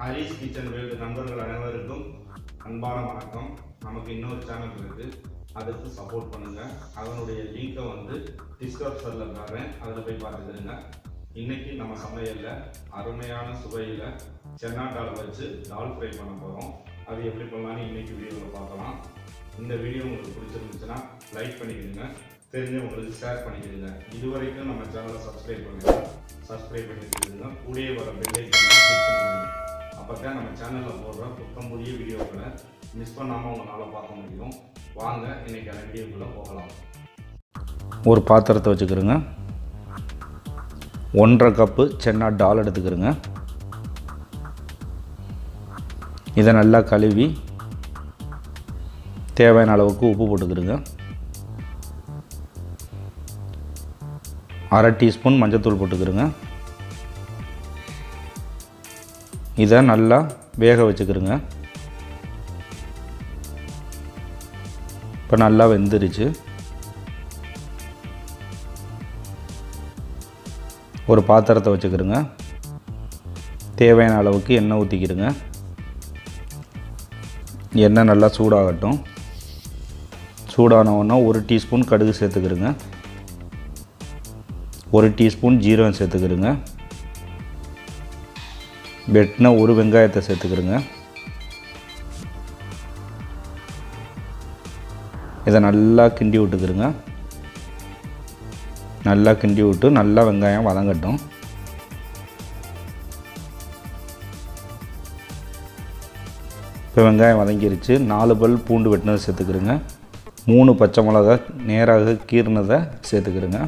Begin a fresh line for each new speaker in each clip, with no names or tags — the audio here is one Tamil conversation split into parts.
Harish kitchen world நண்பர்கள் அனைவருக்கும் அன்பான வணக்கம். நமக்கு இன்னொரு சேனல் இருக்கு. அதுக்கு சப்போர்ட் பண்ணுங்க. அதனுடைய லிங்கை வந்து டிஸ்கிரிப்ஷன்ல தரேன். அதுல போய் பார்த்துக்கங்க. இன்னைக்கு நம்ம சமையல்ல அருமையான சுவையில சென்னா டால் வச்சு டால் ஃப்ரை பண்ண போறோம். அது எப்படி பண்ணலாம்னு இன்னைக்கு வீடியோல பார்க்கலாம். இந்த வீடியோ உங்களுக்கு பிடிச்சிருந்துச்சுன்னா லைக் பண்ணிடுங்க. தெரிஞ்சவங்களுக்கு ஷேர் பண்ணிடுங்க. இதுவரைக்கும் நம்ம சேனலை சப்ஸ்கிரைப் பண்ணுங்க. சப்ஸ்கிரைப் பண்ணிடுங்க. கூடவே வர பெல் ஐகானை கிளிக் பண்ணுங்க. அப்பதான் நம்ம சேனல்ல போடுற புத்தம் புதிய வீடியோக்களை மிஸ் பண்ணாம உங்களால பார்க்க முடியும். வாங்க இன்னைக்கான வீடியோக்குள்ள போகலாம்.
ஒரு பாத்திரத்தை வச்சுக்கிறோங்க. 1.5 கப்பு சென்னா டால் எடுத்துக்கிறோங்க. இதை நல்லா கழுவி தேவையான அளவுக்கு உப்பு போட்டுக்கிறோங்க. 1/2 டீஸ்பூன் மஞ்சள்தூள் போட்டுக்கிறோங்க. இதை நல்லா வேக வச்சுக்கிறோங்க. இப்போ நல்லா வெந்துருச்சு. ஒரு பாத்திரத்தை வச்சுக்கிறோங்க. தேவையான அளவுக்கு எண்ணெய் ஊற்றிக்கிறோங்க. எண்ணெய் நல்லா சூடாகட்டும். சூடான உடனே 1 டீஸ்பூன் கடுகு சேர்த்துக்கிறோங்க. 1 டீஸ்பூன் ஜீரகம் சேர்த்துக்கிறோங்க. வெட்டின ஒரு வெங்காயத்தை சேர்த்துக்கிறோங்க. இதை நல்லா கிண்டி விட்டுக்கிறோங்க. நல்லா கிண்டி விட்டு நல்லா வெங்காயம் வதங்கட்டும். இப்போ வெங்காயம் வதங்கிருச்சு. 4 பல் பூண்டு வெட்டினதை சேர்த்துக்கிறோங்க. 3 பச்சை மிளகா நேராக கீறினதை சேர்த்துக்கிறோங்க.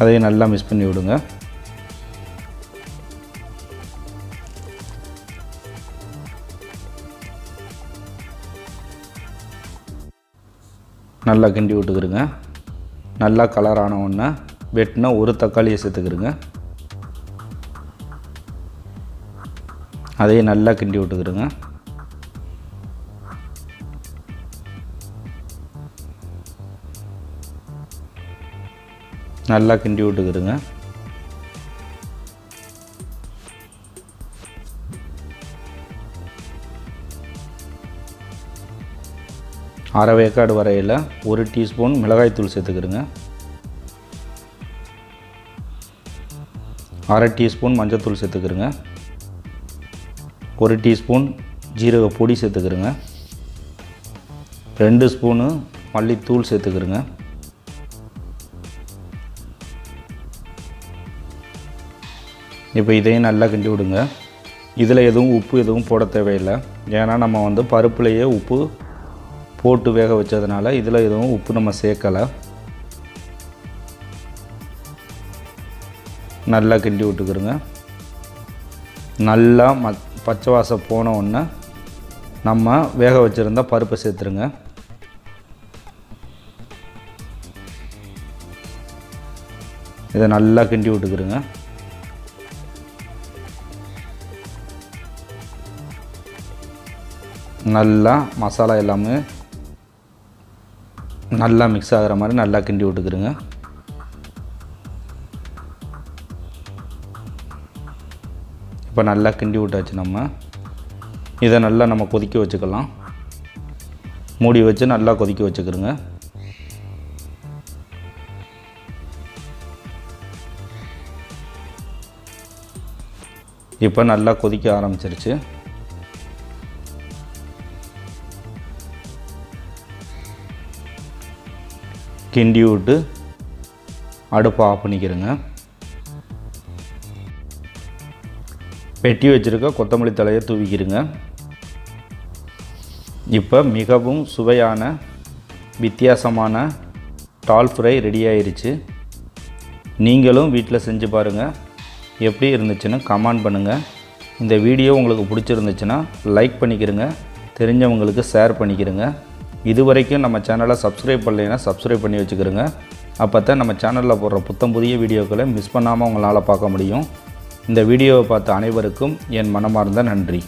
அதையும் நல்லா மிக்ஸ் பண்ணி விடுங்க. நல்லா கிண்டி விட்டுக்கிறோங்க. நல்லா கலர் ஆன உடனே வெட்டினா ஒரு தக்காளியை சேர்த்துக்கிறோங்க. அதையும் நல்லா கிண்டி விட்டுக்கிறோங்க. நல்லா கிண்டி விட்டுக்கிறோங்க. அரை வேக்காடு வரையில் 1 டீஸ்பூன் மிளகாய்த்தூள் சேர்த்துக்கிறோங்க. 1/2 டீஸ்பூன் மஞ்சள்தூள் சேர்த்துக்கிறோங்க. 1 டீஸ்பூன் ஜீரக பொடி சேர்த்துக்கிறோங்க. 2 ஸ்பூனு மல்லித்தூள் சேர்த்துக்கிறோங்க. இப்போ இதையும் நல்லா கிண்டி விடுங்க. இதில் உப்பு எதுவும் போட தேவையில்லை. ஏன்னா நம்ம வந்து பருப்புலேயே உப்பு போட்டு வேக வச்சதுனால இதில் எதுவும் உப்பு நம்ம சேர்க்கலை. நல்லா கிண்டி விட்டுக்கிறோங்க. நல்லா பச்சை வாசம் போன உடனே நம்ம வேக வச்சுருந்தா பருப்பை சேர்த்துருங்க. இதை நல்லா கிண்டி விட்டுக்கிறோங்க. நல்லா மசாலா எல்லாமே நல்லா மிக்ஸ் ஆகிற மாதிரி நல்லா கிண்டி விட்டுக்கிறோங்க. இப்போ நல்லா கிண்டி விட்டாச்சு. இதை நல்லா நம்ம கொதிக்க வச்சுக்கலாம். மூடி வச்சு நல்லா கொதிக்க வச்சுக்கிறோங்க. இப்போ நல்லா கொதிக்க ஆரம்பிச்சிருச்சு. கிண்டி விட்டு அடுப்பை ஆஃப் பண்ணிக்கிறேங்க. வெட்டி வச்சுருக்க கொத்தமல்லி தலையை தூவிக்கிறேங்க. இப்போ மிகவும் சுவையான வித்தியாசமான டால் ஃப்ரை ரெடி ஆயிருச்சு. நீங்களும் வீட்டில் செஞ்சு பாருங்கள். எப்படி இருந்துச்சுன்னு கமெண்ட் பண்ணுங்கள். இந்த வீடியோ உங்களுக்கு பிடிச்சிருந்துச்சுன்னா லைக் பண்ணிக்கிறங்க. தெரிஞ்சவங்களுக்கு ஷேர் பண்ணிக்கிறங்க. இது வரைக்கும் நம்ம சேனலை சப்ஸ்கிரைப் பண்ணலைன்னா சப்ஸ்கிரைப் பண்ணி வச்சுக்கிறோங்க. அப்போ தான் நம்ம சேனலில் போடுற புத்தம் புதிய வீடியோக்களை மிஸ் பண்ணாமல் உங்களால் பார்க்க முடியும். இந்த வீடியோவை பார்த்த அனைவருக்கும் என் மனமார்ந்த நன்றி.